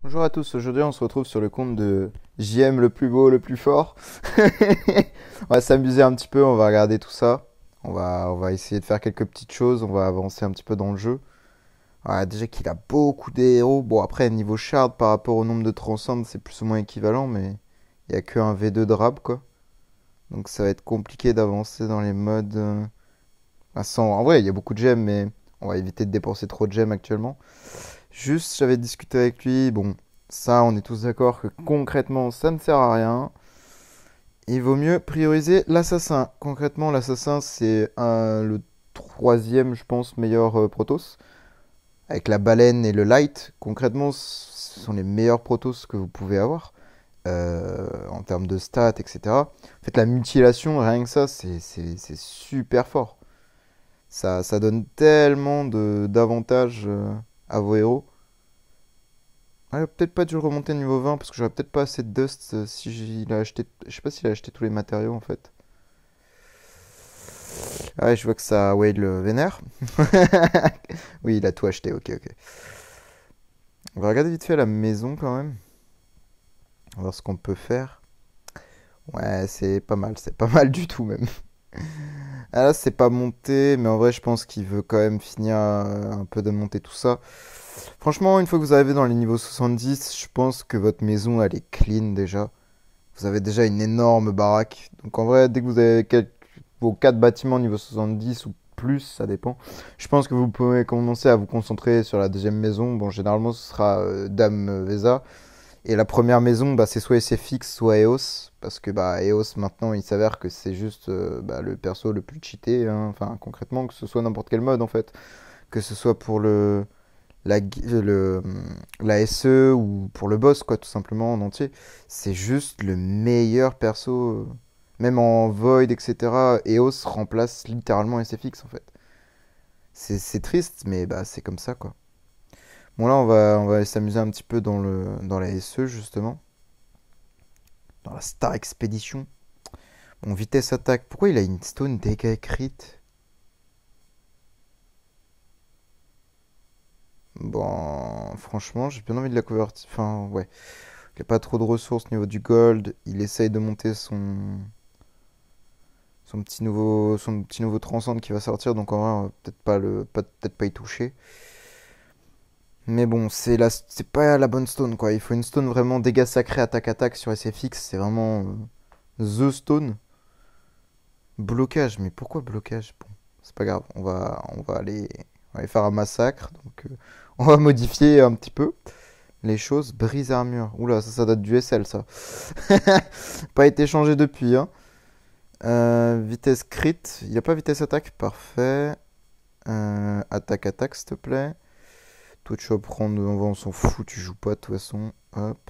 Bonjour à tous, aujourd'hui on se retrouve sur le compte de JM le plus beau, le plus fort. On va s'amuser un petit peu, on va regarder tout ça. On va essayer de faire quelques petites choses, on va avancer un petit peu dans le jeu. Voilà, déjà qu'il a beaucoup de héros. Bon, après, niveau shard par rapport au nombre de transcends, c'est plus ou moins équivalent, mais il n'y a qu'un V2 de rab, quoi. Donc ça va être compliqué d'avancer dans les modes. En vrai, il y a beaucoup de gemmes, mais on va éviter de dépenser trop de gemmes actuellement. Juste, j'avais discuté avec lui. Bon, ça, on est tous d'accord que concrètement, ça ne sert à rien. Il vaut mieux prioriser l'assassin. Concrètement, l'assassin, c'est le troisième, je pense, meilleur Protoss. Avec la baleine et le light, concrètement, ce sont les meilleurs Protoss que vous pouvez avoir. En termes de stats, etc. En fait, la mutilation, rien que ça, c'est super fort. Ça donne tellement d'avantages à vos héros. Ah, peut-être pas dû le remonter niveau 20 parce que j'aurais peut-être pas assez de dust si il a acheté. Je sais pas s'il a acheté tous les matériaux en fait. Ah ouais, je vois que ça Wade le vénère. Oui, il a tout acheté, ok, ok. On va regarder vite fait la maison quand même. On va voir ce qu'on peut faire. Ouais, c'est pas mal du tout même. Ah là, c'est pas monté, mais en vrai, je pense qu'il veut quand même finir un peu de monter tout ça. Franchement, une fois que vous arrivez dans les niveaux 70, je pense que votre maison, elle est clean déjà. Vous avez déjà une énorme baraque. Donc en vrai, dès que vous avez vos 4 bâtiments niveau 70 ou plus, ça dépend. Je pense que vous pouvez commencer à vous concentrer sur la deuxième maison. Bon, généralement, ce sera Dame Vesa. Et la première maison, bah, c'est soit SFX, soit EOS. Parce que bah, EOS, maintenant, il s'avère que c'est juste bah, le perso le plus cheaté. Hein. Enfin, concrètement, que ce soit n'importe quel mode, en fait. Que ce soit pour la SE ou pour le boss, quoi, tout simplement, en entier. C'est juste le meilleur perso. Même en Void, etc. EOS remplace littéralement SFX, en fait. C'est triste, mais bah, c'est comme ça, quoi. Bon, là, on va aller s'amuser un petit peu dans la SE, justement. Dans la Star Expedition. Bon, vitesse attaque. Pourquoi il a une stone dégâts crit? Bon, franchement, j'ai bien envie de la convertir. Enfin, ouais. Il a pas trop de ressources au niveau du gold. Il essaye de monter son petit nouveau transcend qui va sortir. Donc en vrai, on va peut-être pas y toucher. Mais bon, c'est pas la bonne stone quoi. Il faut une stone vraiment dégâts sacrés attaque sur SFX. C'est vraiment the stone. Blocage, mais pourquoi blocage? Bon, c'est pas grave. On va aller faire un massacre. Donc on va modifier un petit peu les choses. Brise armure. Oula, ça date du SL ça. Pas été changé depuis, hein. Vitesse crit. Il n'y a pas vitesse attaque. Parfait. Attaque, s'il te plaît. Toi, tu vas prendre. On s'en fout. Tu joues pas de toute façon. Hop.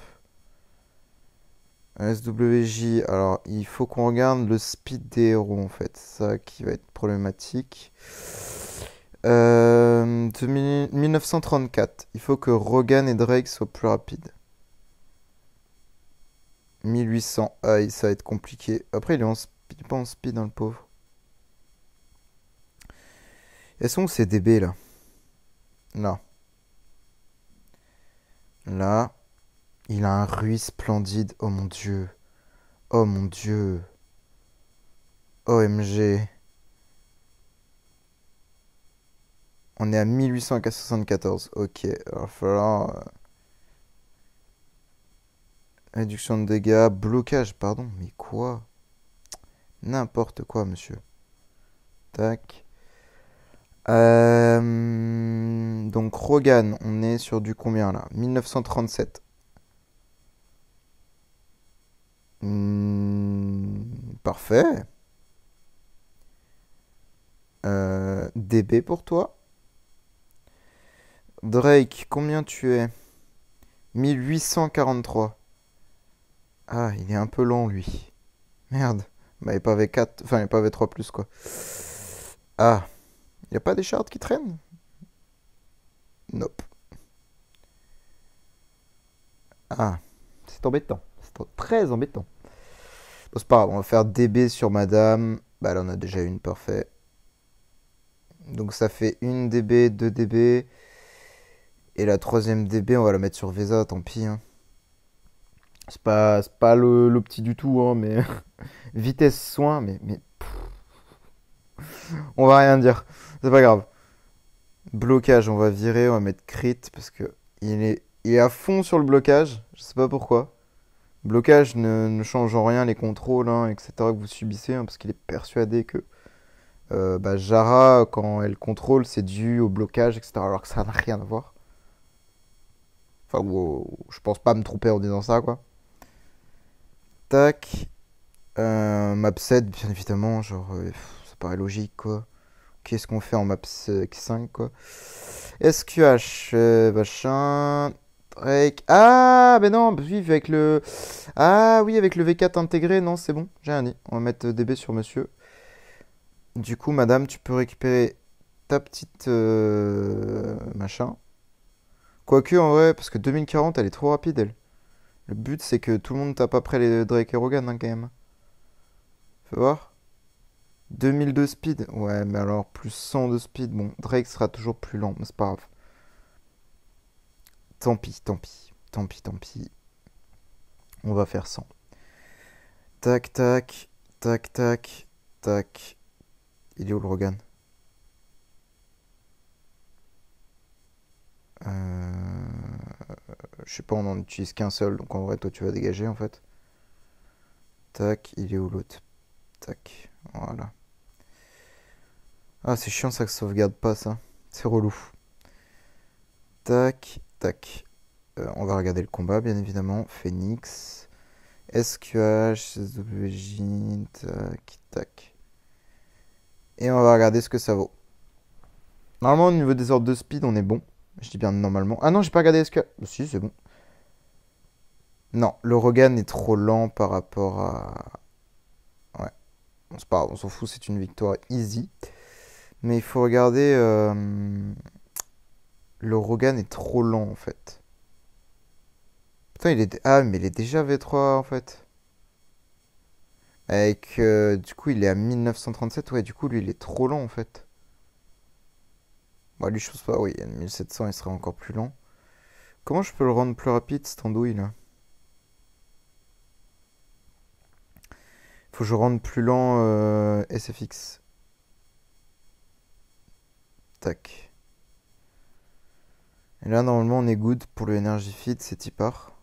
SWJ. Alors, il faut qu'on regarde le speed des héros en fait. Ça qui va être problématique. 1934. Il faut que Rogan et Drake soient plus rapides. 1800. Aïe, ça va être compliqué. Après, il est pas en speed, hein, le pauvre. Elles sont où ces DB là? Là. Là. Il a un Rui splendide. Oh mon dieu. Oh mon dieu. OMG. On est à 1874. Ok. Il va falloir. Réduction de dégâts. Blocage, pardon. Mais quoi? N'importe quoi, monsieur. Tac. Donc Rogan, on est sur du combien là? 1937. Parfait. DB pour toi. Drake, combien tu es? 1843. Ah, il est un peu lent lui. Merde. Bah, il est pas V4, enfin il est pas V3 plus quoi. Ah, il y a pas des shards qui traînent? Nope. Ah, c'est embêtant. C'est très embêtant. Bon, c'est pas grave, on va faire DB sur madame. Bah là on a déjà une, parfait. Donc ça fait une DB, 2 DB. Et la troisième DB, on va la mettre sur Vesa, tant pis, hein. C'est pas l'opti du tout, hein, mais vitesse soin, mais on va rien dire. C'est pas grave. Blocage, on va virer, on va mettre crit parce que il est à fond sur le blocage. Je sais pas pourquoi. Blocage ne change en rien les contrôles, hein, etc. que vous subissez, hein, parce qu'il est persuadé que bah, Jara, quand elle contrôle, c'est dû au blocage, etc. Alors que ça n'a rien à voir. Enfin, je pense pas me tromper en disant ça, quoi. Tac. Map 7, bien évidemment, genre, ça paraît logique, quoi. Qu'est-ce qu'on fait en map 5, quoi. SQH, machin. Drake. Ah, ben non, oui, avec le. Ah, oui, avec le V4 intégré, non, c'est bon, j'ai rien dit. On va mettre DB sur monsieur. Du coup, madame, tu peux récupérer ta petite. Machin. Quoique, en vrai, parce que 2040, elle est trop rapide, elle. Le but, c'est que tout le monde tape après les Drake et Rogan, hein, quand même. Fais voir. 2002 speed. Ouais, mais alors, plus 100 de speed. Bon, Drake sera toujours plus lent, mais c'est pas grave. Tant pis, tant pis. Tant pis, tant pis. On va faire 100. Tac, tac. Tac, tac. Tac. Il est où le Rogan? Je sais pas, on en utilise qu'un seul, donc en vrai, toi, tu vas dégager, en fait. Tac, il est où l'autre? Tac, voilà. Ah, c'est chiant ça que ça sauvegarde pas ça. C'est relou. Tac, tac. On va regarder le combat, bien évidemment. Phoenix. SQH, SWJ, tac, tac. Et on va regarder ce que ça vaut. Normalement, au niveau des ordres de speed, on est bon. Je dis bien normalement. Ah non, j'ai pas regardé SQH. Si, c'est bon. Non, le Rogan est trop lent par rapport à. Ouais, bon, c'est pas grave, on s'en fout, c'est une victoire easy. Mais il faut regarder. Le Rogan est trop lent en fait. Putain, il est. Ah, mais il est déjà V3 en fait. Avec. Du coup, il est à 1937. Ouais, du coup, lui, il est trop lent en fait. Bah, lui, je pense pas. Oui, à 1700, il serait encore plus lent. Comment je peux le rendre plus rapide, cette andouille là? Faut que je rende plus lent SFX. Tac. Et là, normalement, on est good pour le Energy Fit, c'est y part.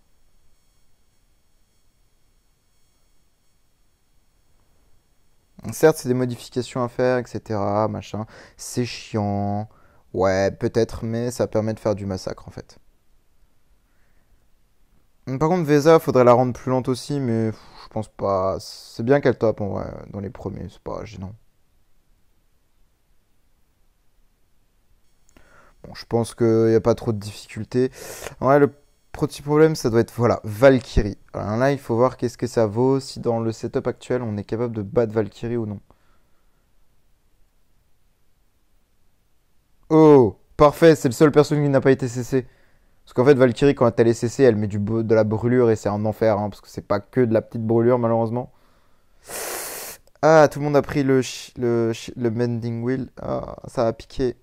Certes, c'est des modifications à faire, etc. Machin. C'est chiant. Ouais, peut-être, mais ça permet de faire du massacre en fait. Par contre, Vesa, faudrait la rendre plus lente aussi, mais je pense pas. C'est bien qu'elle tape en vrai, dans les premiers, c'est pas gênant. Bon, je pense qu'il n'y a pas trop de difficultés. Ouais, le petit problème, ça doit être, voilà, Valkyrie. Alors là, il faut voir qu'est-ce que ça vaut, si dans le setup actuel, on est capable de battre Valkyrie ou non. Oh, parfait, c'est le seul personnage qui n'a pas été CC. Parce qu'en fait, Valkyrie, quand elle est CC, elle met de la brûlure et c'est un enfer, hein, parce que c'est pas que de la petite brûlure, malheureusement. Ah, tout le monde a pris le Mending Wheel. Ah, ça a piqué.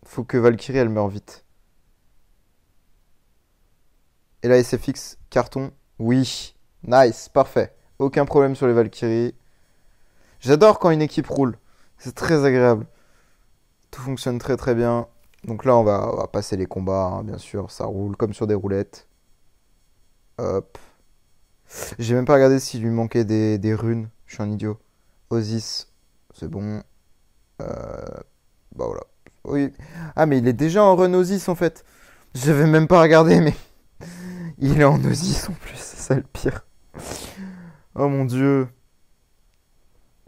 Faut que Valkyrie, elle meure vite. Et là, SFX, carton. Oui. Nice, parfait. Aucun problème sur les Valkyries. J'adore quand une équipe roule. C'est très agréable. Tout fonctionne très très bien. Donc là, on va passer les combats, hein, bien sûr. Ça roule comme sur des roulettes. Hop. J'ai même pas regardé s'il lui manquait des runes. Je suis un idiot. Osis, c'est bon. Bah voilà. Oui. Ah, mais il est déjà en run Osis en fait. J'avais même pas regardé, mais il est en Osis en plus. C'est ça le pire. Oh mon dieu.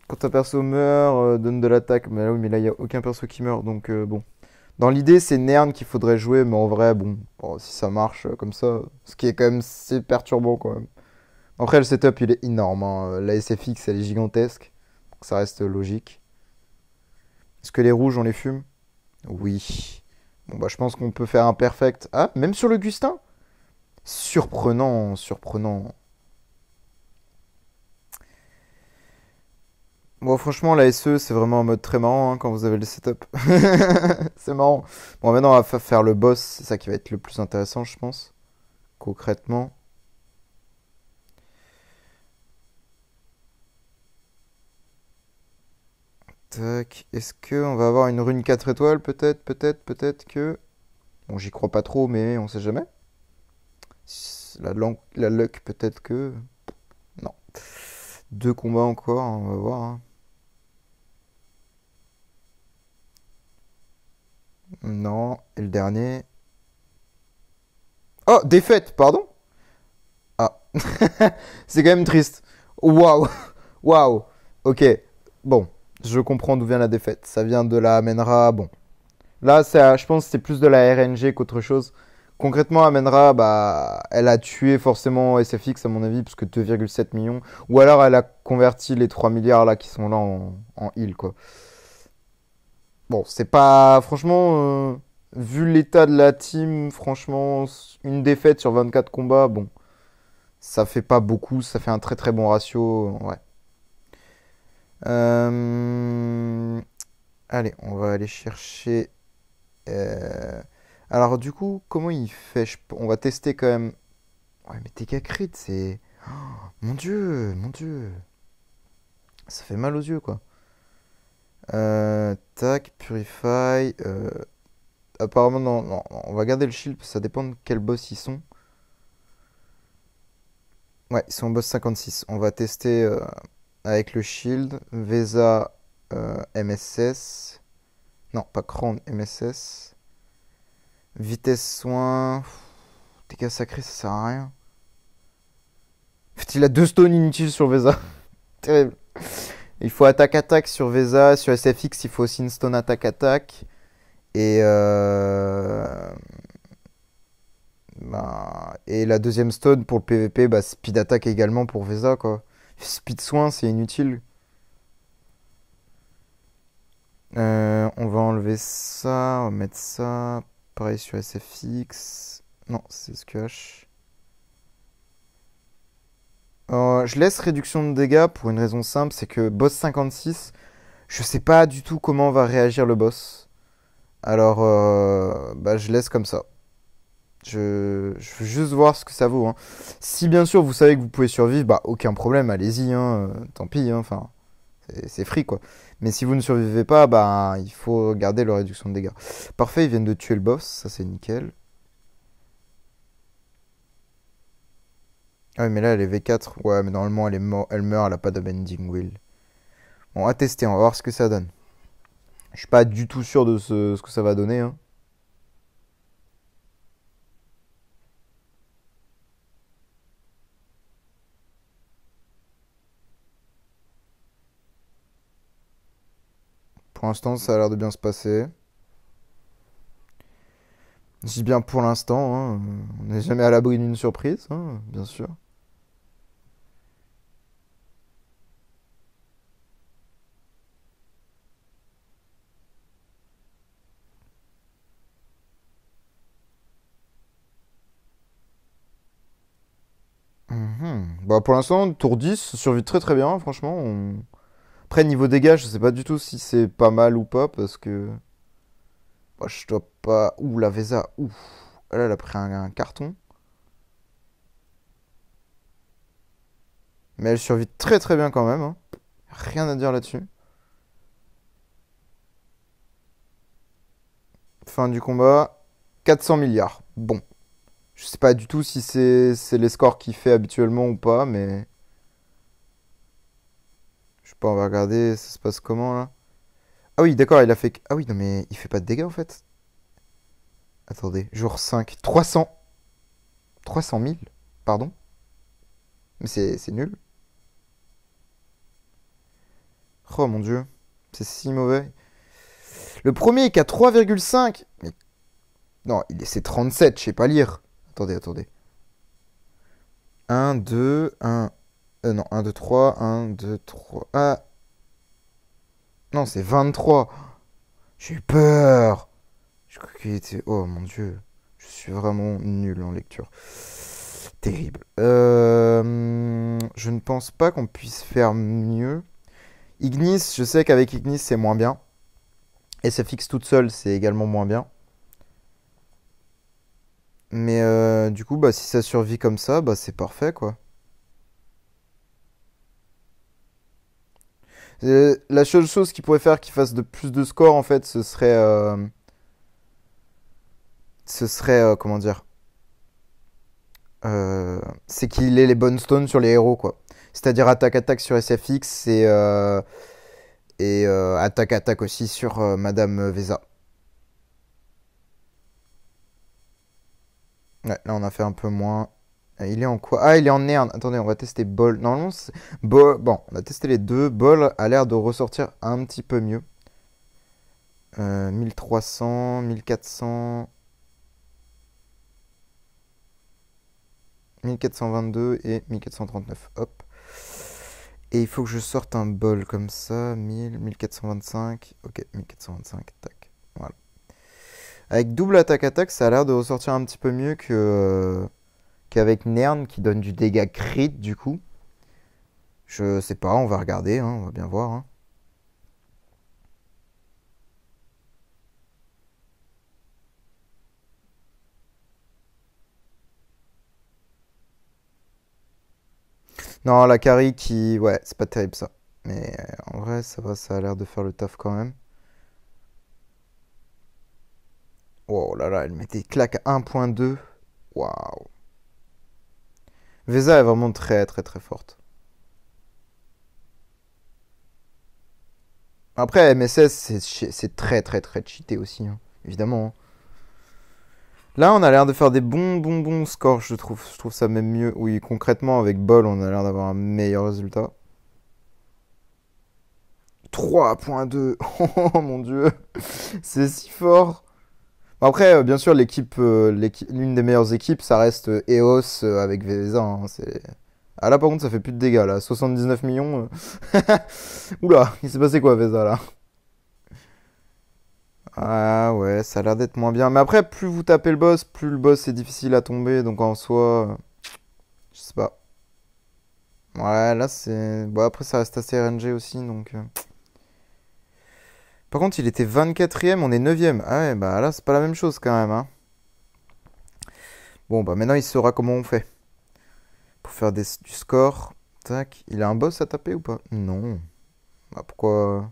Quand un perso meurt, donne de l'attaque. Mais là, oui, mais là, il n'y a aucun perso qui meurt. Donc bon. Dans l'idée, c'est Nern qu'il faudrait jouer. Mais en vrai, bon, si ça marche comme ça. Ce qui est quand même c'est perturbant quand même. Après, le setup, il est énorme, hein. La SFX, elle est gigantesque. Donc ça reste logique. Est-ce que les rouges, on les fume? Oui. Bon, bah, je pense qu'on peut faire un perfect. Ah, même sur le Gustin? Surprenant, surprenant. Bon, franchement, la SE, c'est vraiment un mode très marrant hein, quand vous avez le setup. C'est marrant. Bon, maintenant, on va faire le boss. C'est ça qui va être le plus intéressant, je pense. Concrètement. Tac. Est-ce que on va avoir une rune 4 étoiles? Peut-être, peut-être, peut-être que. Bon, j'y crois pas trop, mais on sait jamais. La luck, peut-être que. Non. Deux combats encore, hein, on va voir, hein. Non. Et le dernier. Oh, défaite, pardon? Ah. C'est quand même triste. Waouh. Waouh. Ok. Bon. Je comprends d'où vient la défaite. Ça vient de la Amenra. Bon. Là, je pense que c'est plus de la RNG qu'autre chose. Concrètement, Amenra, bah, elle a tué forcément SFX à mon avis, parce que 2,7 millions. Ou alors elle a converti les 3 milliards là qui sont là en heal, quoi. Bon, c'est pas. Franchement, vu l'état de la team, franchement, une défaite sur 24 combats, bon, ça fait pas beaucoup, ça fait un très très bon ratio. Ouais. Euh, Allez, on va aller chercher. euh, Alors, du coup, comment il fait? On va tester quand même. Ouais, mais TK Crit, c'est. Mon dieu, mon dieu. Ça fait mal aux yeux, quoi. Tac, Purify. Apparemment, non, non, non, on va garder le shield, parce que ça dépend de quel boss ils sont. Ouais, ils sont au boss 56. On va tester avec le shield. Vesa MSS. Non, pas Crown MSS. Vitesse soin. Dégâts sacrés, ça sert à rien. En fait, il a deux stones inutiles sur Vesa. Terrible. Il faut attaque-attaque sur Vesa. Sur SFX, il faut aussi une stone attaque-attaque. Et, et la deuxième stone pour le PVP, bah, speed attaque également pour Vesa, quoi. Speed soin, c'est inutile. On va enlever ça, on va mettre ça. Pareil sur SFX. Non, c'est SQH. Je laisse réduction de dégâts pour une raison simple, c'est que boss 56, je sais pas du tout comment va réagir le boss. Alors, bah, je laisse comme ça. Je veux juste voir ce que ça vaut, hein. Si bien sûr vous savez que vous pouvez survivre, bah aucun problème, allez-y, hein, tant pis, hein, enfin, c'est free quoi. Mais si vous ne survivez pas, bah il faut garder la réduction de dégâts. Parfait, ils viennent de tuer le boss, ça c'est nickel. Ah oui, mais là elle est V4, ouais, mais normalement elle meurt, elle a pas d'abending will. Bon, à tester, on va voir ce que ça donne. Je suis pas du tout sûr de ce que ça va donner, hein. Pour l'instant, ça a l'air de bien se passer. Je dis bien pour l'instant, hein, on n'est jamais à l'abri d'une surprise, hein, bien sûr. Mhm. Bah, pour l'instant, tour 10 survit très très bien, franchement. Après, niveau dégâts, je sais pas du tout si c'est pas mal ou pas, parce que bah, je dois pas. Ouh, la Vesa, ouh. Elle a pris un carton. Mais elle survit très très bien quand même, hein. Rien à dire là-dessus. Fin du combat, 400 milliards. Bon, je sais pas du tout si c'est les scores qu'il fait habituellement ou pas, mais je sais pas, on va regarder, ça se passe comment là. Ah oui, d'accord, il a fait. Ah oui, non mais il fait pas de dégâts en fait. Attendez, jour 5, 300 000, pardon. Mais c'est nul. Oh mon dieu, c'est si mauvais. Le premier est qu'à 3,5. Mais non, c'est 37, je sais pas lire. Attendez, attendez. 1, 2, 1. Non, 1, 2, 3, 1, 2, 3. Ah, non, c'est 23. J'ai eu peur. Je crois qu'il était. Oh mon dieu. Je suis vraiment nul en lecture. Terrible. Je ne pense pas qu'on puisse faire mieux. Ignis, je sais qu'avec Ignis, c'est moins bien. SFX toute seule, c'est également moins bien. Mais du coup, bah, si ça survit comme ça, bah, c'est parfait, quoi. La seule chose qui pourrait faire qu'il fasse de plus de score, en fait, ce serait, comment dire, c'est qu'il ait les bonnes stones sur les héros, quoi. C'est-à-dire attaque-attaque sur SFX et attaque-attaque aussi sur Madame Vesa. Ouais, là on a fait un peu moins. Il est en quoi? Ah, il est en Nern. Attendez, on va tester Ball. Normalement, bon, on a testé les deux. Ball a l'air de ressortir un petit peu mieux. 1300, 1400, 1422 et 1439. Hop. Et il faut que je sorte un bol comme ça. 1000, 1425. Ok, 1425. Tac. Voilà. Avec double attaque-attaque, ça a l'air de ressortir un petit peu mieux qu'avec Nern qui donne du dégât crit du coup. Je sais pas, on va regarder, hein, on va bien voir, hein. Non, la carry qui. Ouais, c'est pas terrible ça. Mais en vrai, ça va, ça a l'air de faire le taf quand même. Oh là là, elle met des claques à 1.2. Waouh. Vesa est vraiment très très très forte. Après, MSS, c'est très très très cheaté aussi, hein, évidemment, hein. Là, on a l'air de faire des bons scores, je trouve. Je trouve ça même mieux. Oui, concrètement, avec Ball, on a l'air d'avoir un meilleur résultat. 3.2. Oh mon dieu. C'est si fort. Après, bien sûr, l'une des meilleures équipes, ça reste EOS avec VSA, hein, Ah là, par contre, ça fait plus de dégâts, là. 79 millions. Oula, il s'est passé quoi, VSA, là? Ah ouais, ça a l'air d'être moins bien. Mais après, plus vous tapez le boss, plus le boss est difficile à tomber. Donc en soi, je sais pas. Ouais, là, c'est... Bon, après, ça reste assez RNG aussi, donc... Par contre, il était 24ème, on est 9ème. Ah ouais, bah là, c'est pas la même chose quand même, hein. Bon, bah maintenant, il saura comment on fait. Pour faire du score. Tac. Il a un boss à taper ou pas? Non. Bah pourquoi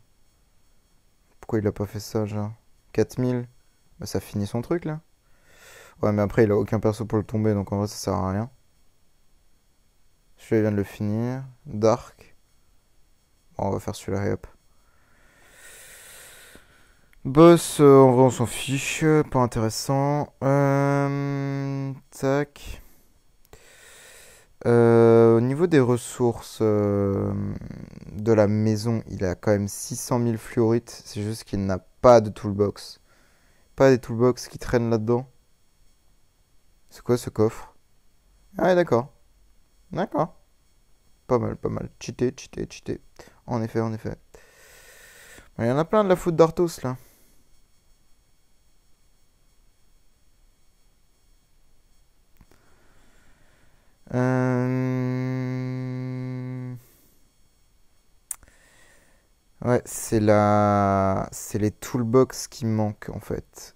il a pas fait ça, genre? 4000. Bah ça finit son truc, là. Ouais, mais après, il a aucun perso pour le tomber, donc en vrai, ça sert à rien. Celui-là, il vient de le finir. Dark. Bon, on va faire celui-là et hop. Boss, en vrai, on s'en fiche. Pas intéressant. Tac. Au niveau des ressources de la maison, il a quand même 600 000 fluorites. C'est juste qu'il n'a pas de toolbox. Pas des toolbox qui traînent là-dedans. C'est quoi ce coffre? Ah ouais, d'accord. D'accord. Pas mal, pas mal. Cheaté, cheaté, cheaté. En effet, en effet. Il y en a plein de la faute d'Arthos là. Euh... Ouais, c'est les toolbox qui manquent en fait.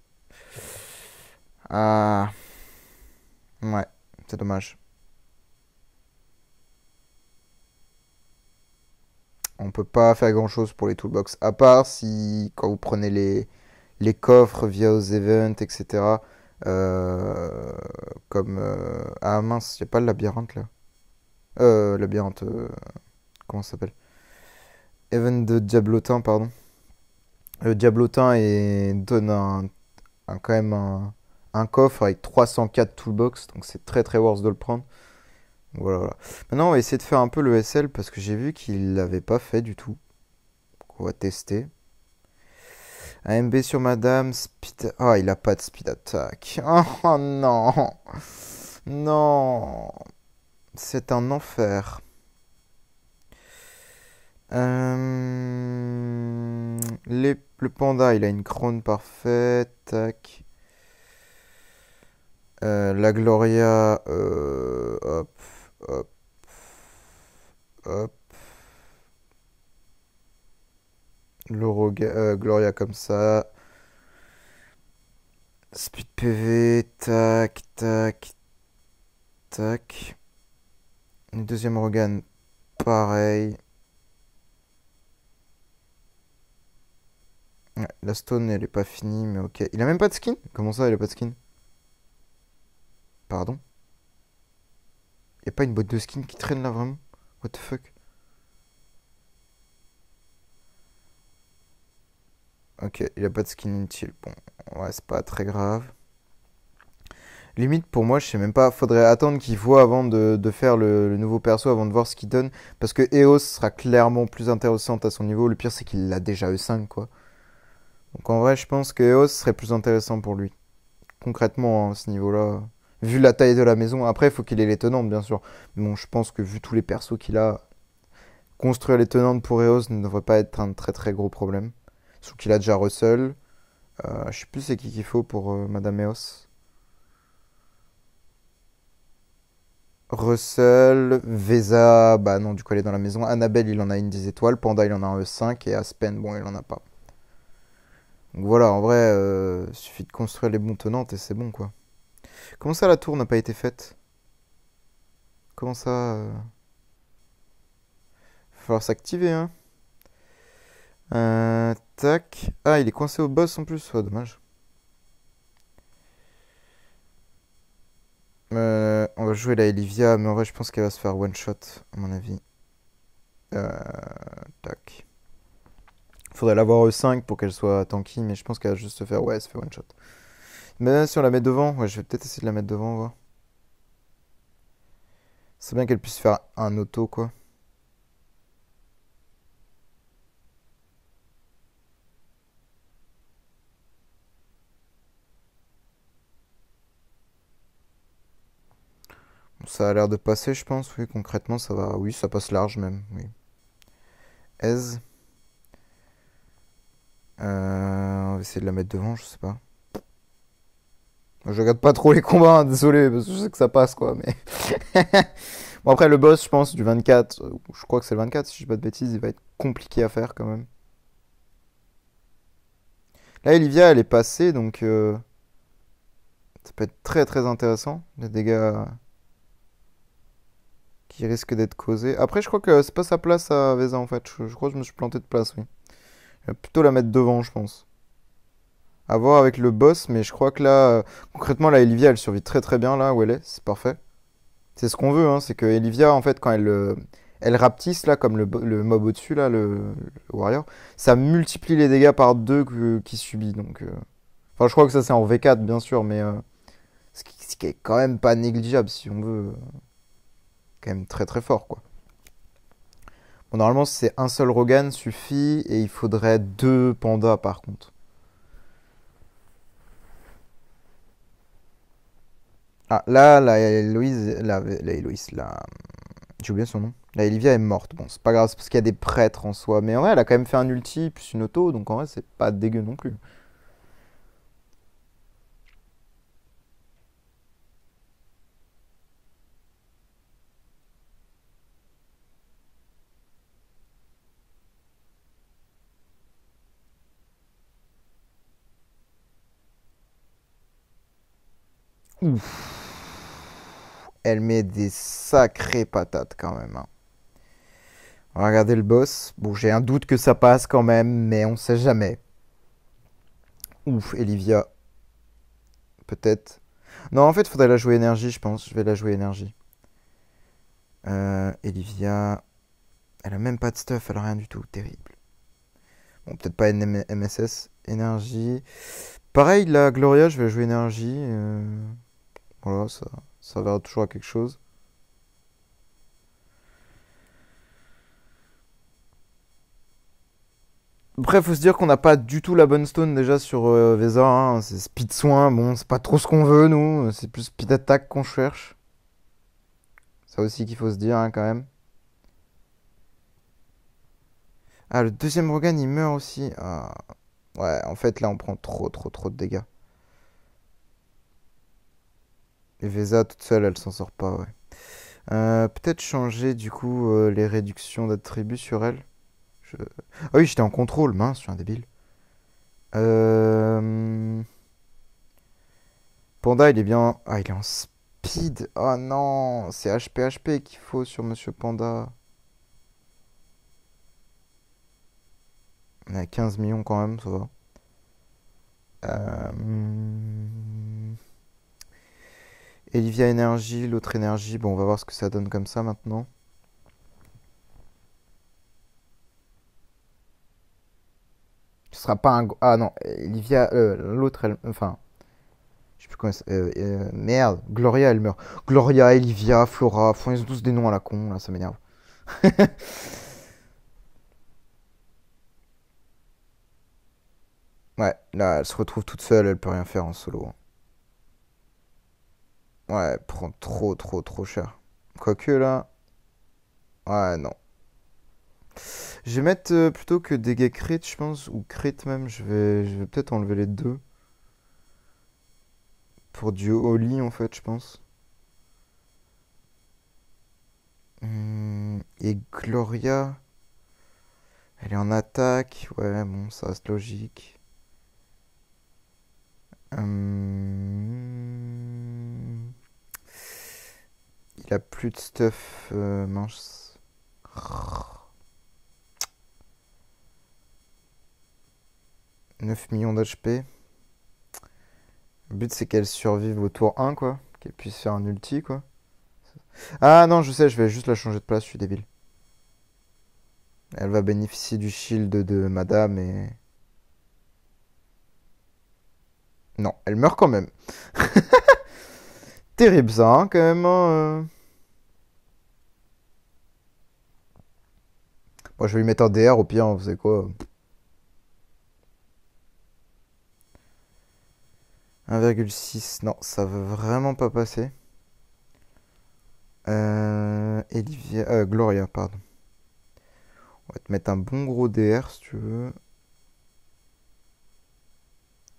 Ah, ouais, c'est dommage. On peut pas faire grand chose pour les toolbox. À part si, quand vous prenez les coffres via aux events, etc. euh, comme. Ah mince, y a pas le labyrinthe là. Labyrinthe. Comment ça s'appelle? Event de Diablotin, pardon. Le Diablotin donne quand même un coffre avec 304 toolbox, donc c'est très très worth de le prendre. Voilà, voilà. Maintenant, on va essayer de faire un peu le SL parce que j'ai vu qu'il l'avait pas fait du tout. Donc, on va tester. AMB sur Madame, speed. Ah, il a pas de speed attack. Oh non! Non! C'est un enfer. Le panda, il a une crône parfaite. Tac. La Gloria. Hop, hop, hop. Gloria comme ça. Speed PV, tac, tac, tac. Le deuxième Rogan, pareil. Ouais, la stone, elle est pas finie, mais ok. Il a même pas de skin? Comment ça, il a pas de skin? Pardon? Y a pas une boîte de skin qui traîne là, vraiment? What the fuck? Ok, il a pas de skin inutile. Bon, ouais, c'est pas très grave. Limite, pour moi, je sais même pas. Faudrait attendre qu'il voit avant de faire le nouveau perso, avant de voir ce qu'il donne. Parce que Eos sera clairement plus intéressante à son niveau. Le pire, c'est qu'il l'a déjà E5, quoi. Donc en vrai, je pense que Eos serait plus intéressant pour lui. Concrètement, hein, à ce niveau-là. Vu la taille de la maison. Après, il faut qu'il ait les tenantes, bien sûr. Mais bon, je pense que vu tous les persos qu'il a, construire les tenantes pour Eos ne devrait pas être un très très gros problème. Sauf qu'il a déjà Russell. Je sais plus c'est qui qu'il faut pour Madame Eos. Russell, Vesa, bah non, du coup elle est dans la maison. Annabelle, il en a une 10 étoiles. Panda, il en a un E5. Et Aspen, bon, il en a pas. Donc voilà, en vrai, suffit de construire les bons tenantes et c'est bon quoi. Comment ça la tour n'a pas été faite? Comment ça va falloir s'activer, hein. Tac. Ah, il est coincé au boss en plus. Oh, dommage. On va jouer la Elivia, mais en vrai, je pense qu'elle va se faire one shot, à mon avis. Euh, Tac. Faudrait l'avoir E5 pour qu'elle soit tanky, mais je pense qu'elle va juste se faire. Ouais, elle se fait one shot. Mais si on la met devant, ouais, je vais peut-être essayer de la mettre devant, on va voir. C'est bien qu'elle puisse faire un auto, quoi. Bon, ça a l'air de passer, je pense. Oui, concrètement, ça va. Oui, ça passe large même. Oui. Ez. On va essayer de la mettre devant, je sais pas. Je regarde pas trop les combats, hein, désolé, parce que je sais que ça passe, quoi. Mais bon, après, le boss, je pense, du 24, je crois que c'est le 24, si je dis pas de bêtises, il va être compliqué à faire quand même. Là, Olivia, elle est passée, donc ça peut être très très intéressant. Les dégâts qui risquent d'être causés. Après, je crois que c'est pas sa place à Vesa en fait. Je crois que je me suis planté de place, oui. Je vais plutôt la mettre devant, je pense. À voir avec le boss, mais je crois que là, concrètement, là, Olivia, elle survit très très bien là où elle est. C'est parfait. C'est ce qu'on veut, hein. C'est que Olivia, en fait, quand elle rapetisse là, comme le mob au-dessus, là, le warrior, ça multiplie les dégâts par deux qu'il subit. Donc, enfin, je crois que ça c'est en V4, bien sûr, mais ce qui est quand même pas négligeable si on veut. Quand même très très fort, quoi. Bon, normalement, c'est un seul Rogan suffit et il faudrait deux pandas par contre. Ah, là, la Héloïse, la Héloïse, j'ai oublié son nom. La Olivia est morte. Bon, c'est pas grave, c'est parce qu'il y a des prêtres en soi. Mais en vrai, elle a quand même fait un ulti plus une auto, donc en vrai, c'est pas dégueu non plus. Ouf. Elle met des sacrées patates quand même, hein. On va regarder le boss. Bon, j'ai un doute que ça passe quand même, mais on sait jamais. Ouf, Olivia, peut-être. Non, en fait, il faudrait la jouer énergie, je pense. Je vais la jouer énergie. Olivia, elle a même pas de stuff, elle a rien du tout. Terrible. Bon, peut-être pas une MSS. Énergie. Pareil, la Gloria, je vais la jouer énergie. Voilà, ça verra toujours à quelque chose. Après, faut se dire qu'on n'a pas du tout la bonne stone déjà sur Vesa, hein. C'est speed soin, bon, c'est pas trop ce qu'on veut, nous. C'est plus speed attack qu'on cherche. Ça aussi qu'il faut se dire, hein, quand même. Ah, le deuxième Rogan, il meurt aussi. Ah. Ouais, en fait, là, on prend trop, trop, trop de dégâts. Et Vesa, toute seule, elle s'en sort pas, ouais. Peut-être changer, du coup, les réductions d'attributs sur elle. Ah oui, j'étais en contrôle, mince, je suis un débile. Euh... Panda, il est bien. Ah, il est en speed. Oh non, c'est HP qu'il faut sur Monsieur Panda. On est à 15 millions quand même, ça va. Elivia Énergie, l'autre énergie. Bon, on va voir ce que ça donne comme ça maintenant. Ce sera pas un. Ah non, Elivia, l'autre, enfin, je sais plus comment. Merde, Gloria, elle meurt. Gloria, Elivia, Flora. Enfin, ils ont tous des noms à la con, là, ça m'énerve. Ouais, là, elle se retrouve toute seule, elle peut rien faire en solo, hein. Ouais, elle prend trop cher. Quoique là. Ouais, non. Je vais mettre plutôt que dégâts crit, je pense, ou crit même, je vais peut-être enlever les deux. Pour du Oli, en fait, je pense. Et Gloria, elle est en attaque. Ouais, bon, ça reste logique. Hum, il a plus de stuff, mince. 9 millions d'HP. Le but, c'est qu'elle survive au tour 1, quoi. Qu'elle puisse faire un ulti, quoi. Ah non, je sais, je vais juste la changer de place, je suis débile. Elle va bénéficier du shield de madame et... Non, elle meurt quand même. Terrible ça, hein, quand même, hein. Bon, je vais lui mettre un DR au pire, hein, vous savez quoi. 1,6, non, ça veut vraiment pas passer. Gloria, pardon. On va te mettre un bon gros DR si tu veux.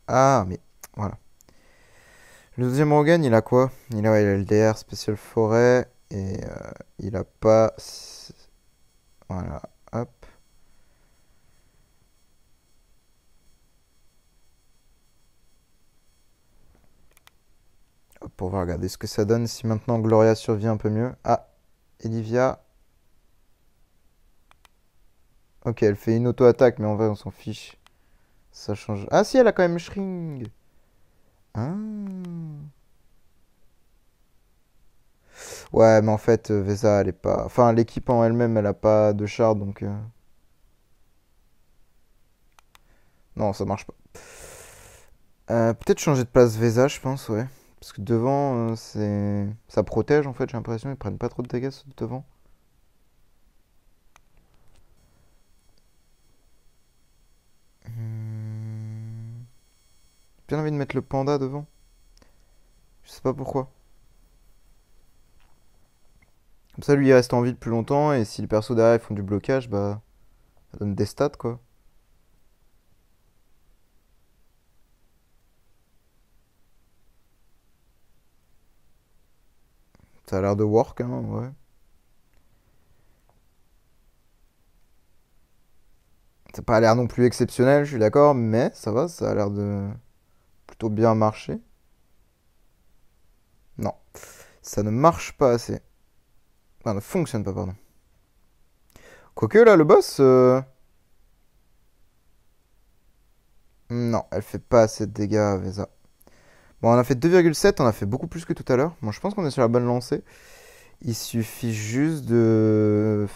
Ah, mais voilà. Le deuxième organe, il a quoi? Il a le DR spécial forêt et il a pas. Voilà, hop. Hop, on va regarder ce que ça donne si maintenant Gloria survit un peu mieux. Ah, Olivia. Ok, elle fait une auto-attaque, mais en vrai, on s'en fiche. Ça change. Ah, si, elle a quand même Shring. Ah. Ouais, mais en fait, Vesa, elle est pas. Enfin, l'équipe en elle-même, elle a pas de char, donc. Non, ça marche pas. Peut-être changer de place Vesa, je pense, ouais. Parce que devant, c'est. Ça protège, en fait, j'ai l'impression. Ils prennent pas trop de dégâts ceux de devant. Hmm. J'ai bien envie de mettre le panda devant. Je sais pas pourquoi. Comme ça, lui, il reste en vie plus longtemps, et si les persos derrière ils font du blocage, bah. Ça donne des stats, quoi. Ça a l'air de work, hein, ouais. Ça n'a pas l'air non plus exceptionnel, je suis d'accord, mais ça va, ça a l'air de plutôt bien marcher. Non, ça ne marche pas assez. Enfin, ne fonctionne pas, pardon. Quoique là, le boss, non, elle fait pas assez de dégâts, Vesa. Bon, on a fait 2,7, on a fait beaucoup plus que tout à l'heure. Bon, je pense qu'on est sur la bonne lancée. Il suffit juste de...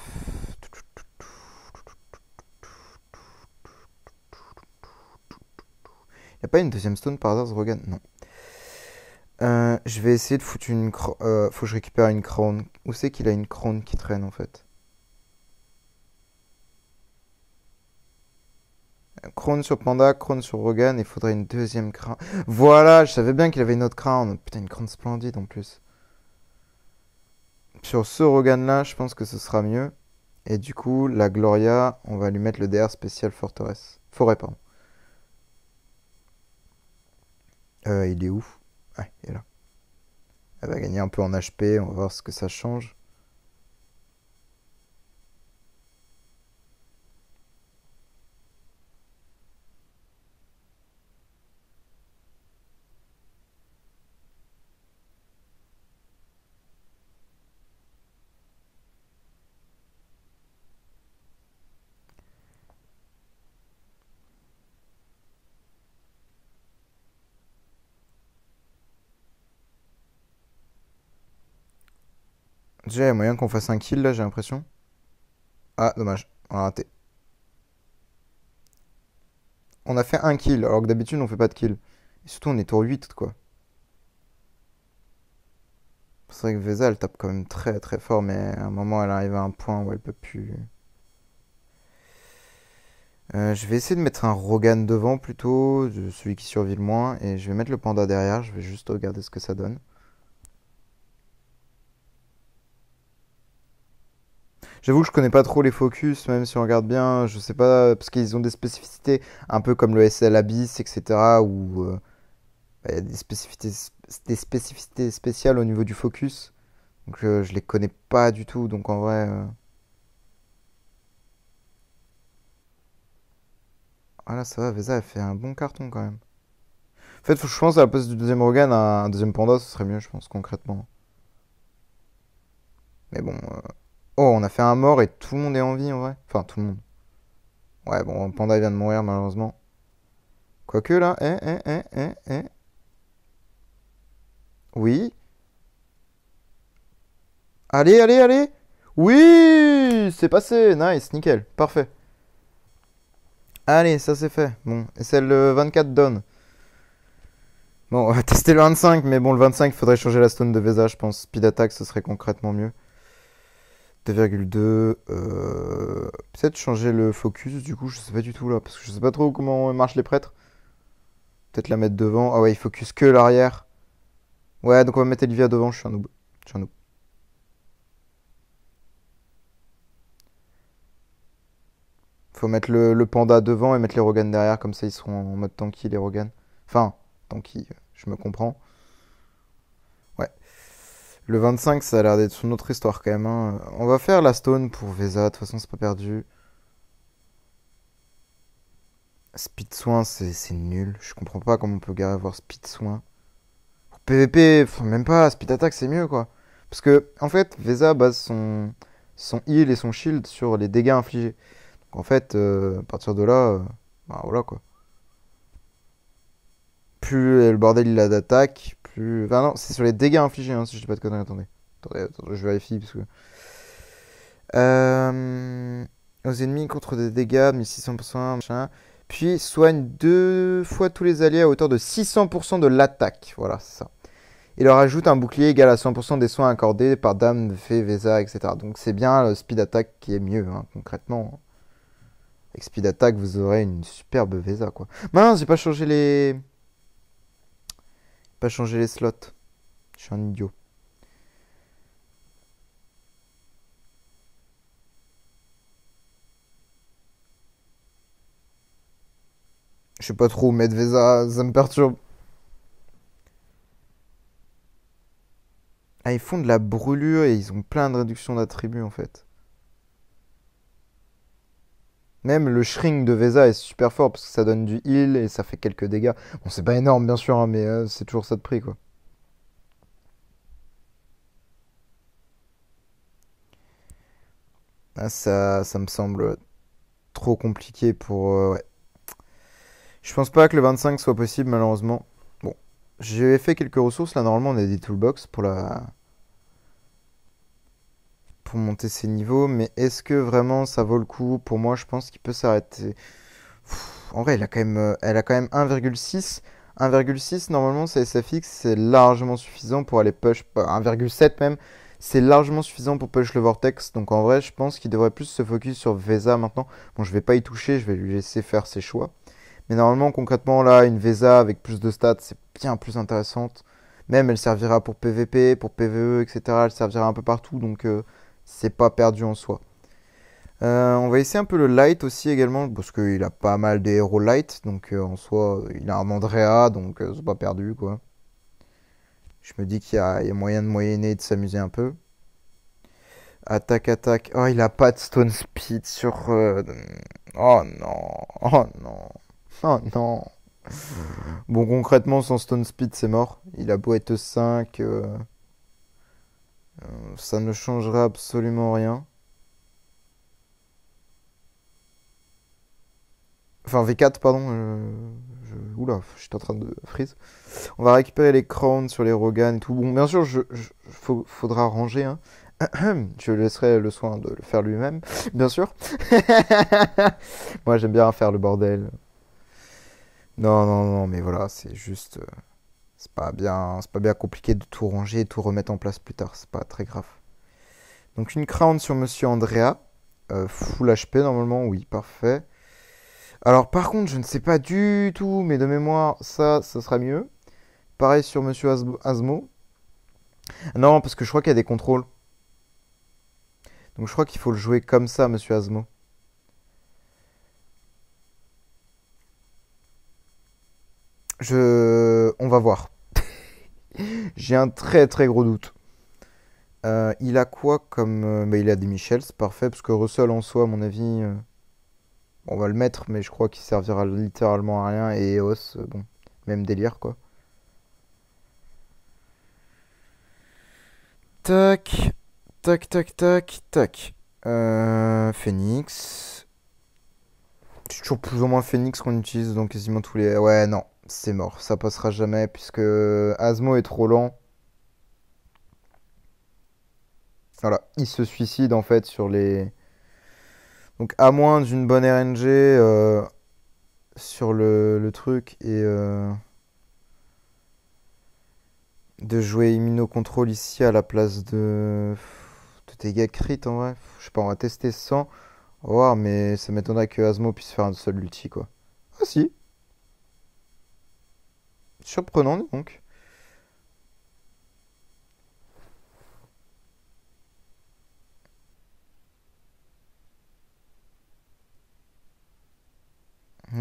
Il n'y a pas une deuxième stone par hasard, Rogan? Non. Je vais essayer de foutre une... faut que je récupère une crown. Où c'est qu'il a une crown qui traîne, en fait? Crown sur Panda, Crown sur Rogan, il faudrait une deuxième crown. Voilà, je savais bien qu'il avait une autre crown. Putain, une crown splendide en plus. Sur ce Rogan là, je pense que ce sera mieux. Et du coup, la Gloria, on va lui mettre le DR spécial forteresse. Forêt, pardon. Il est où? Ah, il est là. Elle va gagner un peu en HP, on va voir ce que ça change. Déjà, il y a moyen qu'on fasse un kill là, j'ai l'impression. Ah, dommage, on a raté. On a fait un kill, alors que d'habitude on fait pas de kill. Et surtout, on est tour 8 quoi. C'est vrai que Veza, elle tape quand même très très fort, mais à un moment, elle arrive à un point où elle peut plus. Je vais essayer de mettre un Rogan devant plutôt, celui qui survit le moins, et je vais mettre le panda derrière, je vais juste regarder ce que ça donne. J'avoue que je connais pas trop les focus, même si on regarde bien, je sais pas, parce qu'ils ont des spécificités, un peu comme le SL Abyss, etc., où bah, il y a des spécificités spéciales au niveau du focus. Donc je les connais pas du tout, donc en vrai. Voilà, ça va, Veza, elle fait un bon carton quand même. En fait, je pense à la place du deuxième Rogan, un deuxième panda, ce serait mieux, je pense, concrètement. Mais bon. Oh, on a fait un mort et tout le monde est en vie en vrai. Enfin, tout le monde. Ouais, bon, panda vient de mourir malheureusement. Quoique là, Oui. Allez, allez, allez. Oui, c'est passé. Nice, nickel, parfait. Allez, ça c'est fait. Bon, et c'est le 24 donne. Bon, on va tester le 25, mais bon, le 25, il faudrait changer la stone de Vesa, je pense. Speed attack, ce serait concrètement mieux. 2,2. Peut-être changer le focus, du coup, je sais pas du tout là, parce que je sais pas trop comment marchent les prêtres. Peut-être la mettre devant. Ah ouais, il focus que l'arrière. Ouais, donc on va mettre Elvia devant, je suis un noob. Je suis un noob. Faut mettre le panda devant et mettre les Rogan derrière, comme ça ils seront en mode tanky les Rogan. Enfin, tanky, je me comprends. Ouais. Le 25, ça a l'air d'être une autre histoire quand même, hein. On va faire la stone pour Vesa, de toute façon c'est pas perdu. Speed soin, c'est nul. Je comprends pas comment on peut avoir speed soin. Pour PVP, même pas, speed attack c'est mieux quoi. Parce que, en fait, Vesa base son heal et son shield sur les dégâts infligés. Donc en fait, à partir de là, bah voilà quoi. Plus le bordel il a d'attaque, plus. Enfin non, c'est sur les dégâts infligés, hein, si je dis pas de conneries, attendez. Attendez, je vérifie parce que. Euh, Aux ennemis contre des dégâts, 1600%, machin. Puis soigne deux fois tous les alliés à hauteur de 600% de l'attaque. Voilà, c'est ça. Il leur ajoute un bouclier égal à 100% des soins accordés par Dame, Fée, Vesa, etc. Donc c'est bien le speed attack qui est mieux, hein, concrètement. Avec speed attack, vous aurez une superbe Vesa, quoi. Mince, j'ai pas changé les. Pas changé les slots. Je suis un idiot. Je sais pas trop où mettre Vesa, ça me perturbe. Ah, ils font de la brûlure et ils ont plein de réductions d'attributs en fait. Même le shrink de Vesa est super fort parce que ça donne du heal et ça fait quelques dégâts. Bon, c'est pas énorme bien sûr, hein, mais c'est toujours ça de prix quoi. Ah, ça me semble trop compliqué pour. Ouais. Je pense pas que le 25 soit possible malheureusement. Bon, j'ai fait quelques ressources là. Normalement, on a des toolbox pour monter ses niveaux, mais est-ce que vraiment ça vaut le coup? Pour moi, je pense qu'il peut s'arrêter. En vrai, elle a quand même 1,6. 1,6, normalement, c'est SFX, c'est largement suffisant pour aller push. 1,7 même, c'est largement suffisant pour push le Vortex. Donc en vrai, je pense qu'il devrait plus se focus sur Vesa maintenant. Bon, je vais pas y toucher, je vais lui laisser faire ses choix. Mais normalement, concrètement, là, une Vesa avec plus de stats, c'est bien plus intéressante. Même, elle servira pour PVP, pour PVE, etc. Elle servira un peu partout, donc c'est pas perdu en soi. On va essayer un peu le light aussi également, parce qu'il a pas mal des héros light, donc en soi, il a un Andrea, donc c'est pas perdu quoi. Je me dis qu'il y a moyen de moyenner et de s'amuser un peu. Attaque, attaque. Oh, il a pas de stone speed sur. Oh non, oh non, oh non. Bon, concrètement, son stone speed c'est mort. Il a beau être 5, ça ne changera absolument rien. Enfin, V4, pardon. Oula, j'étais en train de freeze. On va récupérer les crowns sur les Rogan et tout. Bon, bien sûr, faudra ranger, hein. Je laisserai le soin de le faire lui-même, bien sûr. Moi, j'aime bien faire le bordel. Non, non, non, mais voilà, c'est juste. C'est pas bien compliqué de tout ranger et tout remettre en place plus tard. C'est pas très grave. Donc, une crown sur Monsieur Andrea. Full HP, normalement, oui, parfait. Alors, par contre, je ne sais pas du tout, mais de mémoire, ça sera mieux. Pareil sur Monsieur Asmo. Non, parce que je crois qu'il y a des contrôles. Donc, je crois qu'il faut le jouer comme ça, Monsieur Asmo. On va voir. J'ai un très très gros doute. Il a quoi comme. Bah, il a des Michel, c'est parfait, parce que Russell en soi, à mon avis, on va le mettre, mais je crois qu'il servira littéralement à rien. Et Eos, bon, même délire quoi. Tac, tac, tac, tac, tac. Phoenix. C'est toujours plus ou moins Phoenix qu'on utilise dans quasiment tous les. Ouais, non, c'est mort, ça passera jamais, puisque Asmo est trop lent. Voilà, il se suicide en fait sur les. Donc à moins d'une bonne RNG sur le truc et de jouer immunocontrôle ici à la place de dégâts crit en vrai. Je sais pas, on va tester sans. On va voir, mais ça m'étonnerait que Asmo puisse faire un seul ulti quoi. Ah si, surprenant donc.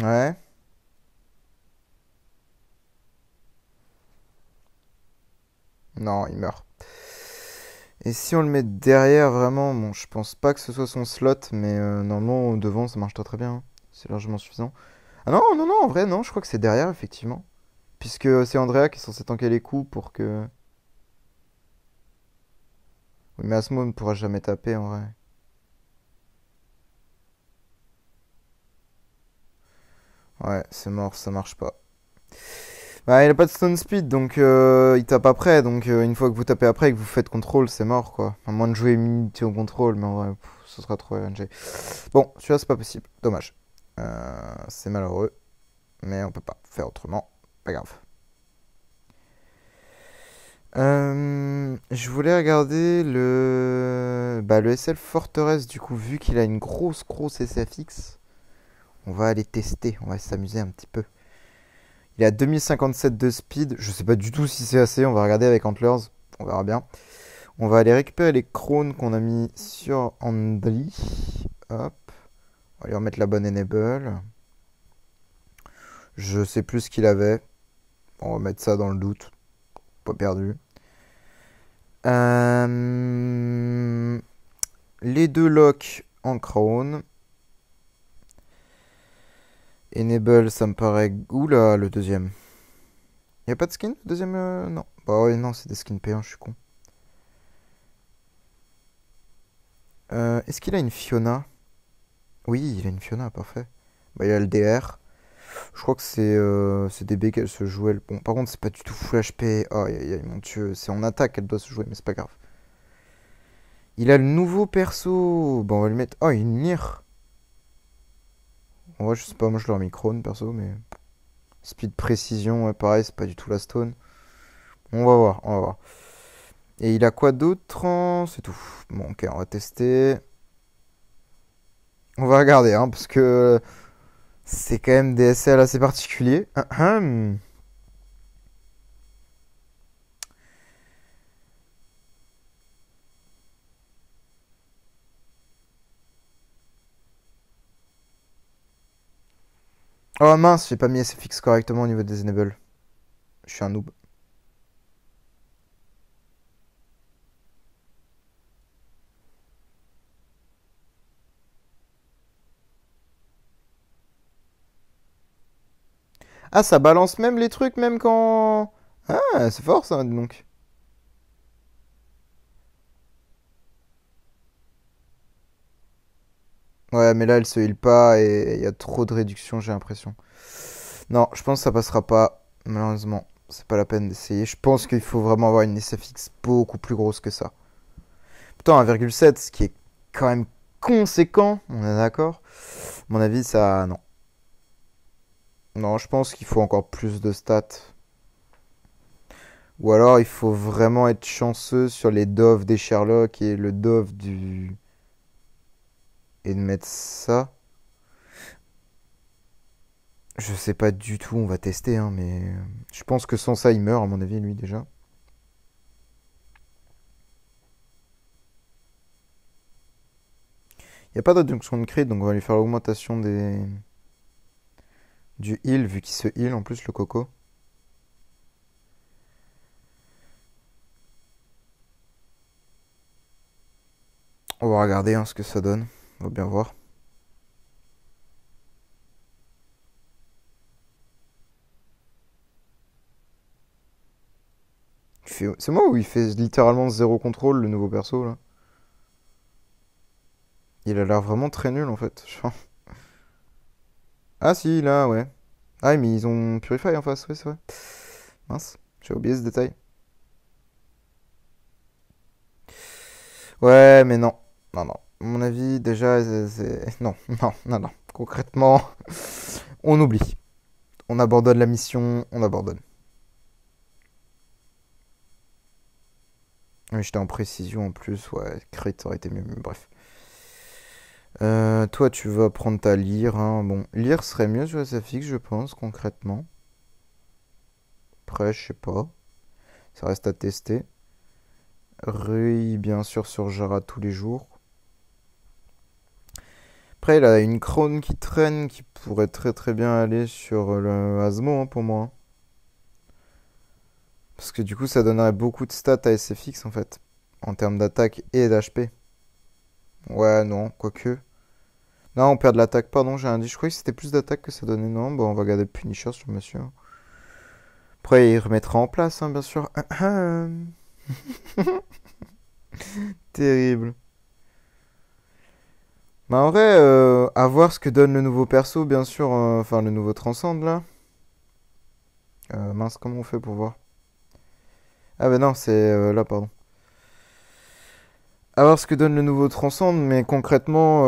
Ouais. Non, il meurt. Et si on le met derrière vraiment, bon, je pense pas que ce soit son slot, mais normalement devant ça marche très très bien, hein. C'est largement suffisant. Ah non, non, non, en vrai, non, je crois que c'est derrière, effectivement. Puisque c'est Andrea qui est censé tanker les coups pour que. Oui, mais Asmo ne pourra jamais taper en vrai. Ouais, c'est mort, ça marche pas. Bah, il a pas de stone speed, donc il tape après. Donc une fois que vous tapez après et que vous faites contrôle, c'est mort quoi. À moins de jouer immunité au contrôle, mais en vrai, ce sera trop RNG. Bon, celui-là, c'est pas possible. Dommage. C'est malheureux, mais on peut pas faire autrement. Pas grave. Je voulais regarder le SL Forteresse, du coup, vu qu'il a une grosse SFX. On va aller tester, on va s'amuser un petit peu. Il a 2057 de speed, je sais pas du tout si c'est assez, on va regarder avec Antlers, on verra bien. On va aller récupérer les crônes qu'on a mis sur Andli. Hop, on va lui remettre la bonne enable. Je sais plus ce qu'il avait, on va mettre ça dans le doute, pas perdu. Les deux locks en crown. Enable, ça me paraît. Oula, le deuxième. Y a pas de skin le deuxième non. Bah ouais, non, c'est des skins payants, je suis con. Est-ce qu'il a une Fiona? Oui, il a une Fiona, parfait. Bah, il a le DR. Je crois que c'est DB qu'elle se joue. Bon, par contre, c'est pas du tout full HP. Oh, aïe, aïe, mon dieu. C'est en attaque qu'elle doit se jouer, mais c'est pas grave. Il a le nouveau perso. Bon, on va lui mettre. Oh, une Lyre. En vrai, je sais pas, moi je leur ai mis Crone perso, mais. Speed précision, ouais, pareil, c'est pas du tout la stone. On va voir, on va voir. Et il a quoi d'autre? C'est tout. Bon, ok, on va tester. On va regarder, hein, parce que c'est quand même des SL assez particuliers. Oh mince, j'ai pas mis SFX correctement au niveau des enables. Je suis un noob. Ah, ça balance même les trucs, même quand. Ah, c'est fort ça, donc. Ouais, mais là, elle se heal pas et il y a trop de réduction, j'ai l'impression. Non, je pense que ça passera pas, malheureusement. C'est pas la peine d'essayer. Je pense qu'il faut vraiment avoir une SFX beaucoup plus grosse que ça. Pourtant 1,7, ce qui est quand même conséquent, on est d'accord. À mon avis, ça... Non. Non, je pense qu'il faut encore plus de stats. Ou alors il faut vraiment être chanceux sur les Dove des Sherlock et le Dove du... Et de mettre ça. Je sais pas du tout, on va tester, hein, mais... Je pense que sans ça, il meurt, à mon avis, lui, déjà. Il n'y a pas d'adduction de crit, donc on va lui faire l'augmentation du heal, vu qu'il se heal en plus, le coco. On va regarder hein, ce que ça donne. On va bien voir. C'est moi où il fait littéralement zéro contrôle, le nouveau perso, là. Il a l'air vraiment très nul, en fait. Ah si, là, ouais. Ah, mais ils ont Purify en face, ouais, c'est vrai. Mince, j'ai oublié ce détail. Ouais, mais non. Non, non. À mon avis, déjà, non, non, non, non. Concrètement, on oublie. On abandonne la mission, on abandonne. Oui, j'étais en précision en plus, ouais, crit aurait été mieux, mais bref. Toi, tu vas prendre ta lyre, hein. Bon, lyre serait mieux sur SFX, je pense, concrètement. Après, je sais pas. Ça reste à tester. Rui, bien sûr, sur Jara tous les jours. Après, il a une Krone qui traîne qui pourrait très très bien aller sur le Asmo hein, pour moi. Parce que du coup, ça donnerait beaucoup de stats à SFX en fait. En termes d'attaque et d'HP. Ouais, non, quoique. Non, on perd de l'attaque, pardon, j'ai rien dit. Je croyais que c'était plus d'attaque que ça donnait. Non, bon, on va garder le Punisher sur monsieur. Après, il remettra en place, hein, bien sûr. Terrible. Bah en vrai, à voir ce que donne le nouveau perso, bien sûr. Enfin, le nouveau Transcend, là. Mince, comment on fait pour voir? Ah bah non, c'est là, pardon. À voir ce que donne le nouveau Transcend, mais concrètement,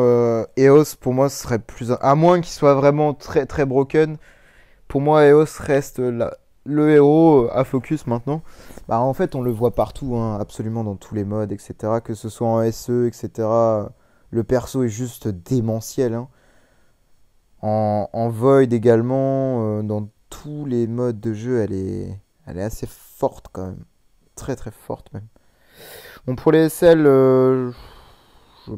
EOS, pour moi, ce serait plus... À moins qu'il soit vraiment très très broken, pour moi, EOS reste le héros à focus maintenant. Bah en fait, on le voit partout, hein, absolument dans tous les modes, etc. Que ce soit en SE, etc. Le perso est juste démentiel, hein. En Void également, dans tous les modes de jeu, elle est assez forte quand même. Très très forte même. Bon, pour les SL, je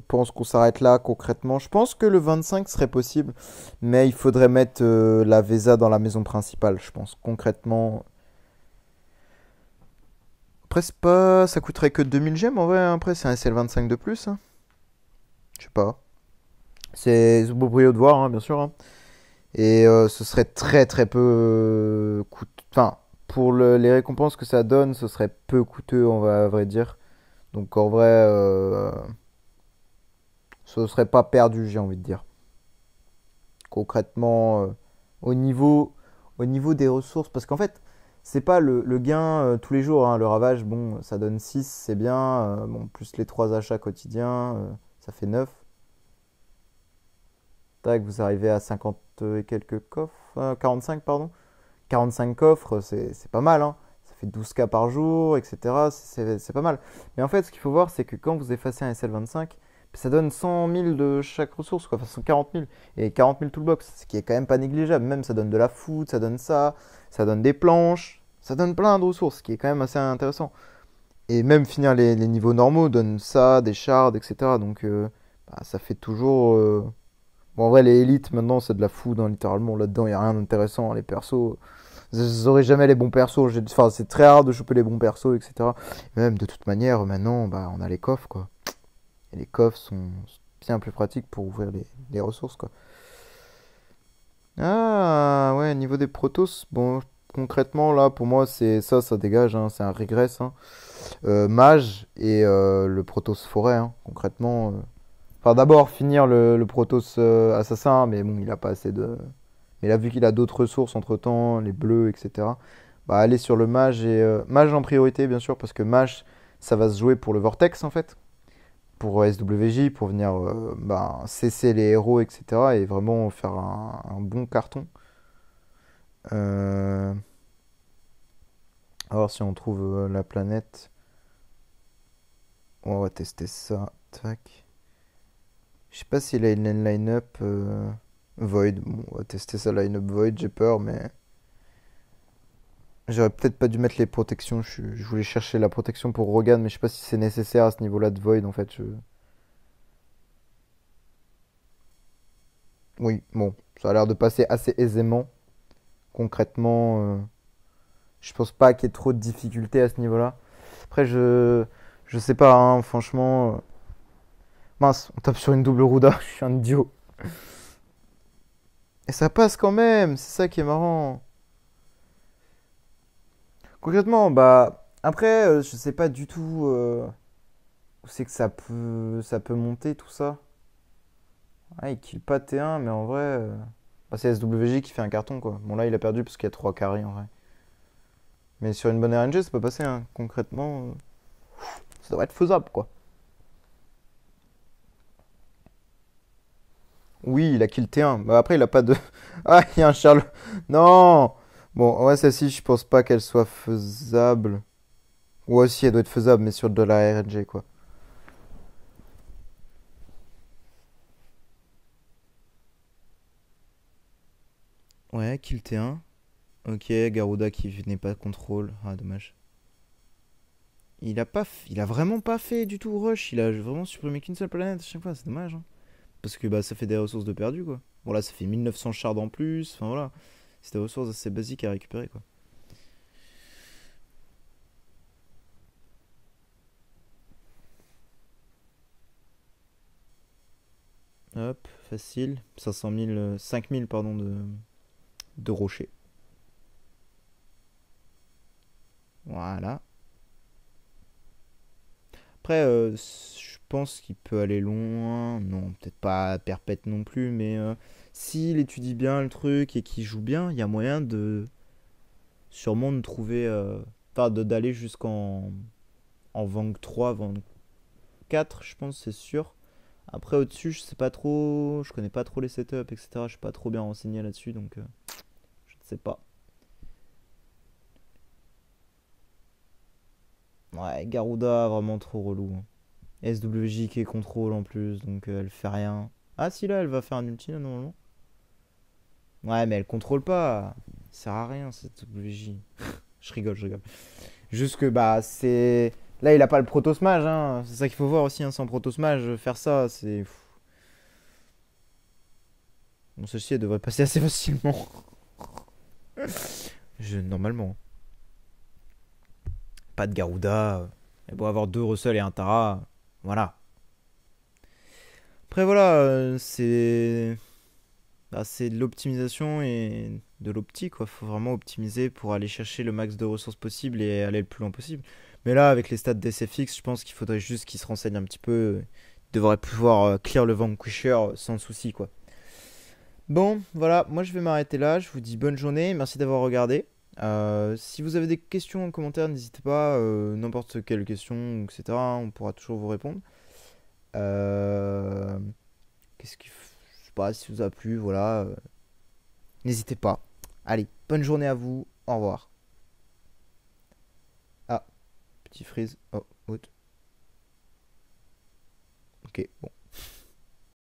pense qu'on s'arrête là concrètement. Je pense que le 25 serait possible, mais il faudrait mettre la VESA dans la maison principale, je pense. Concrètement. Après, c'est pas... ça coûterait que 2000 gemmes en vrai. Hein. Après, c'est un SL25 de plus. Hein. Je sais pas. C'est beau brio de voir, hein, bien sûr. Hein. Et ce serait très très peu coûteux. Enfin, pour les récompenses que ça donne, ce serait peu coûteux, on va à vrai dire. Donc en vrai, ce serait pas perdu, j'ai envie de dire. Concrètement, au niveau, au niveau des ressources, parce qu'en fait, c'est pas le gain tous les jours. Hein. Le ravage, bon, ça donne 6 c'est bien. Bon, plus les 3 achats quotidiens, ça fait 9. Tac, vous arrivez à 50 et quelques coffres. 45, pardon. 45 coffres, c'est pas mal, hein. Ça fait 12K par jour, etc. C'est pas mal. Mais en fait, ce qu'il faut voir, c'est que quand vous effacez un SL25, ça donne 100 000 de chaque ressource, quoi. Enfin, 40 000. Et 40 000 tout le box, ce qui est quand même pas négligeable. Même, ça donne de la food, ça donne des planches, ça donne plein de ressources, ce qui est quand même assez intéressant. Et même finir les niveaux normaux donne ça, des shards, etc. Donc, bah, ça fait toujours... Bon, en vrai, les élites, maintenant, c'est de la food, hein, littéralement. Là-dedans, il n'y a rien d'intéressant. Les persos, vous n'aurez jamais les bons persos. Enfin, c'est très rare de choper les bons persos, etc. Et même, de toute manière, maintenant, bah, on a les coffres, quoi. Et les coffres sont bien plus pratiques pour ouvrir les ressources, quoi. Ah, ouais, niveau des protos, bon, concrètement, là, pour moi, c'est ça, ça dégage, hein, c'est un régresse, hein. Mage et le protos forêt, hein, concrètement. Enfin, d'abord, finir le protos assassin, mais bon, il a pas assez de... Mais là, vu qu'il a d'autres ressources entre-temps, les bleus, etc., bah, aller sur le mage et... mage en priorité, bien sûr, parce que mage, ça va se jouer pour le vortex, en fait. pour SWJ, pour venir ben, cesser les héros, etc. et vraiment faire un bon carton. Euh, à voir si on trouve la planète. On va tester ça. Tac. Je sais pas s'il a une line-up Void. Bon, on va tester sa line-up Void, j'ai peur, mais j'aurais peut-être pas dû mettre les protections. Je voulais chercher la protection pour Rogan, mais je sais pas si c'est nécessaire à ce niveau-là de Void en fait. Oui, bon, ça a l'air de passer assez aisément. Concrètement, je pense pas qu'il y ait trop de difficultés à ce niveau-là. Après, je sais pas, hein, franchement. Mince, on tape sur une double Ruda, je suis un idiot. Et ça passe quand même, c'est ça qui est marrant. Concrètement, bah. Après, je sais pas du tout où c'est que ça peut monter tout ça. Ah, il kill pas T1, mais en vrai. Bah, c'est SWJ qui fait un carton quoi. Bon, là, il a perdu parce qu'il y a 3 carries en vrai. Mais sur une bonne RNG, ça peut passer, hein. Concrètement, ça devrait être faisable quoi. Oui, il a kill T1. Bah, après, il a pas de. Ah, il y a un Charles. Non! Bon, ouais, celle-ci, je pense pas qu'elle soit faisable. Ouais, aussi, elle doit être faisable, mais sur de la RNG quoi. Ouais, kill T1. Ok, Garuda qui n'est pas contrôle. Ah, dommage. Il a vraiment pas fait du tout rush. Il a vraiment supprimé qu'une seule planète à chaque fois. C'est dommage, hein. Parce que bah, ça fait des ressources de perdu, quoi. Bon, là, ça fait 1900 shards en plus. Enfin, voilà. C'est des ressources assez basiques à récupérer, quoi. Hop, facile. 500 000, 5000, pardon, de rochers. Voilà. Après, je pense qu'il peut aller loin. Non, peut-être pas perpète non plus, mais s'il étudie bien le truc et qu'il joue bien, il y a moyen de sûrement de trouver. Enfin, d'aller jusqu'en en Vang 3, Vang 4, je pense, c'est sûr. Après, au-dessus, je sais pas trop. Je connais pas trop les setups, etc. Je suis pas trop bien renseigné là-dessus, donc je ne sais pas. Ouais, Garuda, vraiment trop relou, hein. SWJ qui est contrôle en plus, donc elle fait rien. Ah, si, là, elle va faire un ulti, là, normalement. Ouais, mais elle contrôle pas. Ça sert à rien, cette SWJ. Je rigole, je rigole. Juste que, bah, c'est. Là, il a pas le proto-smage, hein. C'est ça qu'il faut voir aussi, hein. Sans proto-smage, faire ça, c'est. Bon, celle-ci, elle devrait passer assez facilement. Normalement. Pas de Garuda. Elle doit avoir deux Russell et un Tara. Voilà. Après, voilà, c'est de l'optimisation et de l'optique, quoi. Faut vraiment optimiser pour aller chercher le max de ressources possible et aller le plus loin possible. Mais là, avec les stats d'SFX, je pense qu'il faudrait juste qu'il se renseigne un petit peu. Il devrait pouvoir clear le Vanquisher sans souci, quoi. Bon, voilà, moi je vais m'arrêter là. Je vous dis bonne journée. Merci d'avoir regardé. Si vous avez des questions en commentaire, n'hésitez pas. N'importe quelle question, etc. On pourra toujours vous répondre. Euh, Qu'est-ce qui. Je sais pas si vous a plu, voilà. N'hésitez pas. Allez, bonne journée à vous. Au revoir. Ah, petit freeze. Oh, out. Ok, bon.